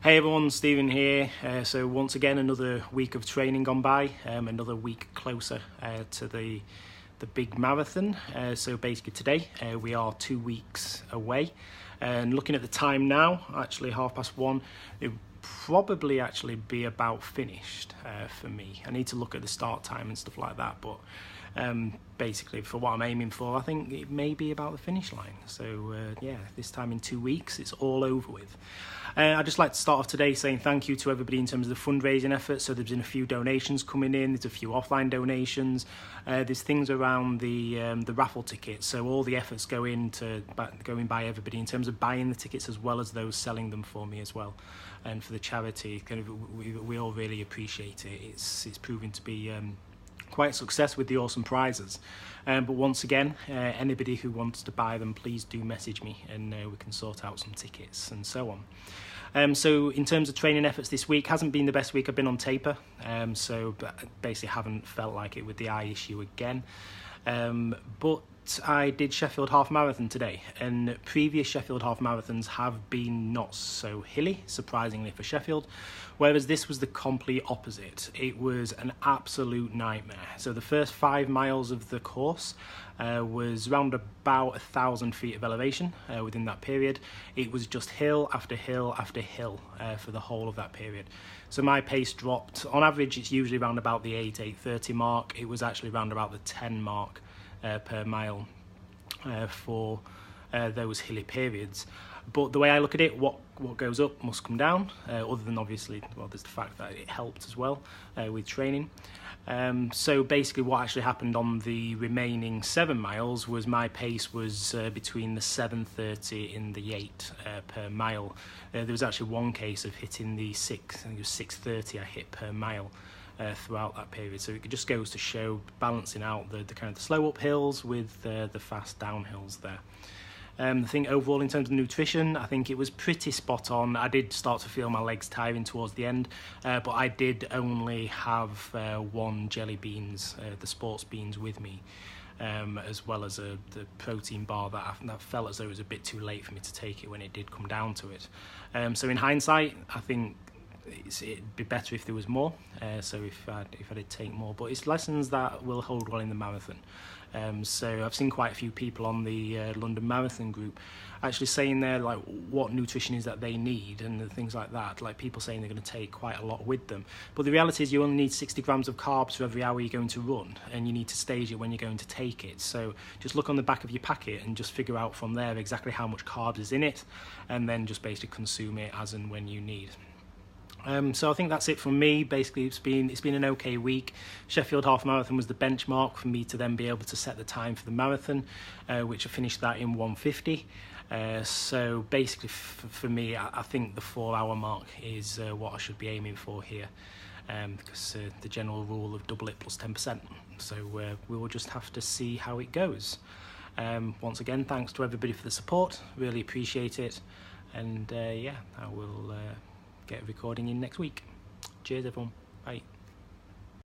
Hey everyone, Stephen here. So once again, another week of training gone by, another week closer to the big marathon. So basically today we are 2 weeks away, and looking at the time now, actually 1:30, it would probably actually be about finished for me. I need to look at the start time and stuff like that, but basically for what I'm aiming for, I think it may be about the finish line. So yeah, this time in 2 weeks it's all over with. I'd just like to start off today saying thank you to everybody in terms of the fundraising efforts. So there's been a few donations coming in, there's a few offline donations, there's things around the raffle tickets. So all the efforts going by everybody in terms of buying the tickets as well as those selling them for me as well. And for the charity, we all really appreciate it. It's proving to be quite a success with the awesome prizes. But once again, anybody who wants to buy them, please do message me and we can sort out some tickets and so on. So in terms of training efforts this week, hasn't been the best week. I've been on taper, so basically haven't felt like it with the eye issue again. But I did Sheffield Half Marathon today, and previous Sheffield Half Marathons have been not so hilly, surprisingly for Sheffield, whereas this was the complete opposite. It was an absolute nightmare. So the first 5 miles of the course was around about 1,000 feet of elevation within that period. It was just hill after hill after hill for the whole of that period. So my pace dropped. On average, it's usually around about the 8:30 mark. It was actually around about the 10 mark per mile for those hilly periods. But the way I look at it, what goes up must come down, other than obviously, well, there's the fact that it helped as well with training. So basically what actually happened on the remaining 7 miles was my pace was between the 7:30 and the 8 per mile. There was actually one case of hitting the 6, I think it was 6:30 I hit per mile throughout that period. So it just goes to show balancing out the kind of the slow uphills with the fast downhills there. I think overall in terms of nutrition, I think it was pretty spot on. I did start to feel my legs tiring towards the end, but I did only have 1 jelly beans, the sports beans with me, as well as the protein bar that I felt as though it was a bit too late for me to take it when it did come down to it. So in hindsight, I think it'd be better if there was more, so if I did take more, but it's lessons that will hold well in the marathon. So I've seen quite a few people on the London Marathon group actually saying there like what nutrition is that they need and things like that, like people saying they're going to take quite a lot with them, but the reality is you only need 60 grams of carbs for every hour you're going to run, and you need to stage it when you're going to take it. So just look on the back of your packet and just figure out from there exactly how much carbs is in it, and then just basically consume it as and when you need. So I think that's it from me. Basically, it's been an okay week. Sheffield Half Marathon was the benchmark for me to then be able to set the time for the marathon, which I finished that in 1:50. So basically, for me, I think the 4-hour mark is what I should be aiming for here, because the general rule of double it plus 10%. So we will just have to see how it goes. Once again, thanks to everybody for the support. Really appreciate it. And yeah, I will get a recording in next week. Cheers everyone, bye.